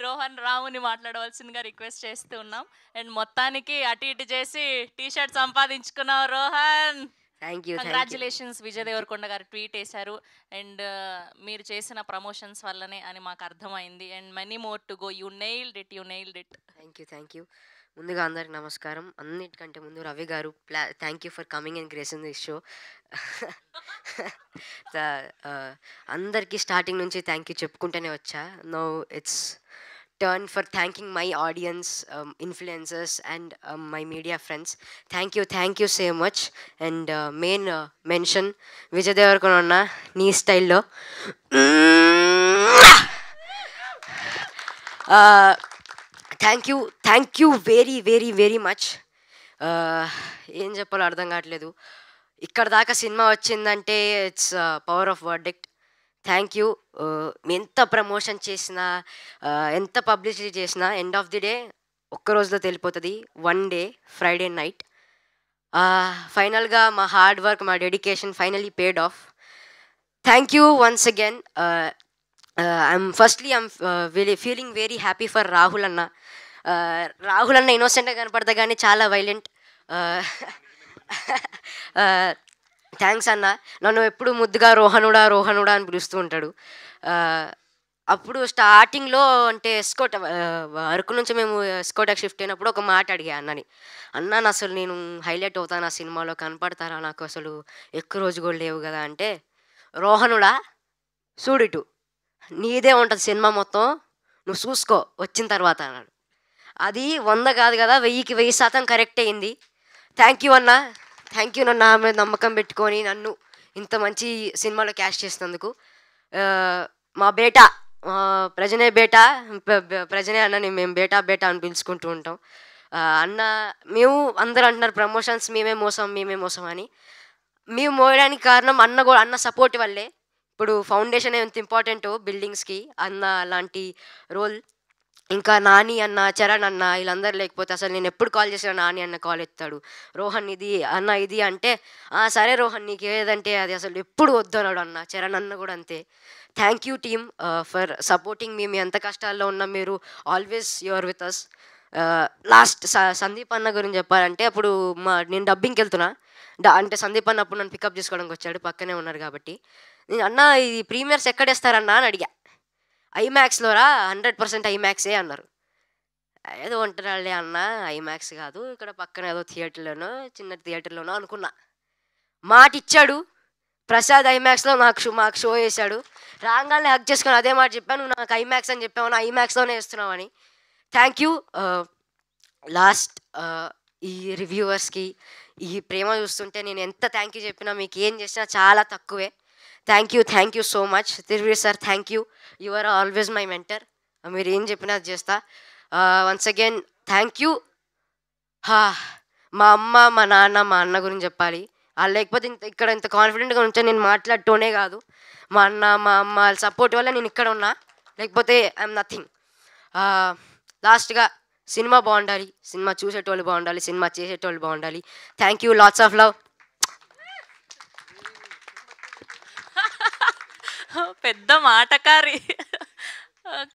రోహన్ రావుని మాట్లాడవలసిందిగా రిక్వెస్ట్ చేస్తూ ఉన్నాం. అండ్ మొత్తానికి అటు ఇటు చేసి టీ షర్ట్ సంపాదించుకున్నావు Rohan. Thank you congratulations. Vijay Devarakonda గారు ట్వీట్ వేశారు. అండ్ మీరు చేసిన ప్రమోషన్స్ వల్లనే అని మాకు అర్థమైంది. And many more to go. You nailed it. Thank you ముందుగా అందరికి నమస్కారం. అన్నిటికంటే ముందు Ravi garu thank you for coming and gracing this show. అందరికీ స్టార్టింగ్ నుంచి థ్యాంక్ యూ చెప్పుకుంటూనే వచ్చా. No it's turn for thanking my audience, influencers and my media friends. Thank you so much. And main mention Vijay Devarkonda nee style lo thank you very much. ఏం చెప్పాలో అర్థం కావట్లేదు. ఇక్కడ దాకా cinema వచ్చిందంటే its power of verdict. Thank you. ఎంత promotion చేసినా ఎంత పబ్లిసిటీ చేసినా ఎండ్ ఆఫ్ ది డే ఒక్క రోజులో తెలిపోతుంది. వన్ డే ఫ్రైడే నైట్ ఫైనల్గా మా హార్డ్ వర్క్, మా dedication finally paid of. Thank you once again. I'm feeling very happy for Rahul అన్న. రాహుల్ అన్న ఇన్నోసెంట్గా కనపడతా కానీ చాలా వైలెంట్. థ్యాంక్స్ అన్న. నన్ను ఎప్పుడు ముద్దుగా రోహనుడా అని పిలుస్తూ ఉంటాడు. అప్పుడు స్టార్టింగ్లో అంటే ఎస్కోట్ అరకు నుంచి మేము ఎస్కోటాకి షిఫ్ట్ అయినప్పుడు ఒక మాట అడిగా అన్నని. అన్న అసలు నేను హైలైట్ అవుతాను ఆ సినిమాలో, కనపడతారా, నాకు అసలు ఎక్కువ రోజు కూడా లేవు కదా అంటే, రోహనుడా చూడిటు నీదే ఉంటుంది సినిమా మొత్తం, నువ్వు చూసుకో వచ్చిన తర్వాత అన్నాడు. అది 100 కాదు కదా, 1000కి 1000% కరెక్ట్ అయింది. థ్యాంక్ యూ అన్న. థ్యాంక్ యూ నన్ను నా మీద నమ్మకం పెట్టుకొని నన్ను ఇంత మంచి సినిమాలో క్యాష్ చేసినందుకు. మా బేటా ప్రజనే బేటా, ప్రజనే అన్నని మేము బేటా అని పిలుచుకుంటూ ఉంటాం. అన్న మేము అందరూ అంటున్నారు ప్రమోషన్స్ మేమే మోసం అని. మేము మోయడానికి కారణం అన్న సపోర్ట్ వల్లే. ఇప్పుడు ఫౌండేషన్ ఎంత ఇంపార్టెంట్ బిల్డింగ్స్కి, అన్న లాంటి రోల్. ఇంకా నాని అన్న, చరణ్ అన్న వీళ్ళందరూ లేకపోతే అసలు నేను ఎప్పుడు కాల్ చేసినా నాని అన్న కాల్ ఎత్తాడు. రోహన్ ఇది అన్న ఇది అంటే సరే రోహన్ నీకు ఏదంటే అది, అసలు ఎప్పుడు వద్దన్నాడు అన్న. చరణ్ అన్న కూడా అంతే. Thank you team for supporting me. మీ ఎంత కష్టాల్లో ఉన్నా మీరు always your with us. Last Sandeep అన్న గురించి చెప్పాలంటే, అప్పుడు నేను డబ్బింగ్కి వెళ్తున్నా అంటే సందీప్ అన్న అప్పుడు నన్ను పికప్ చేసుకోవడానికి వచ్చాడు, పక్కనే ఉన్నారు కాబట్టి. నేను అన్న ఇది ప్రీమియర్స్ ఎక్కడేస్తారన్నా అని అడిగా. ఐమాక్స్లో రా, 100% ఐమాక్సే అన్నారు. ఏదో ఉంటున్నాళ్ళే అన్న, ఐమాక్స్ కాదు ఇక్కడ పక్కన ఏదో థియేటర్లోనో చిన్న థియేటర్లోనో అనుకున్నా. మాట ఇచ్చాడు. ప్రసాద్ ఐమాక్స్లో మాకు షో వేశాడు. రాగానే హక్ చేసుకొని అదే మాట చెప్పాను, నువ్వు నాకు ఐమాక్స్ అని చెప్పావు, ఐమాక్స్లోనే వేస్తున్నావని. Thank you. లాస్ట్ ఈ రివ్యూవర్స్కి ఈ ప్రేమ చూస్తుంటే నేను ఎంత థ్యాంక్ యూ చెప్పినా మీకు ఏం చేసినా చాలా తక్కువే. Thank you so much. Thiruveer sir thank you. You are always my mentor. మీరు ఏం చెప్పినా అది చేస్తా. Once again thank you. మా అమ్మ, మా నాన్న, మా అన్న గురించి చెప్పాలి. వాళ్ళు లేకపోతే ఇక్కడ ఇంత కాన్ఫిడెంట్గా ఉంటే నేను మాట్లాడటోనే కాదు. మా అన్న, మా అమ్మ వాళ్ళ సపోర్ట్ వల్ల నేను ఇక్కడ ఉన్నా, లేకపోతే ఐఎమ్ నథింగ్. లాస్ట్గా సినిమా బాగుండాలి, సినిమా చూసేటోళ్ళు బాగుండాలి, సినిమా చేసేటోళ్ళు బాగుండాలి. Thank you. Lots of love. పెద్ద మాటకారి.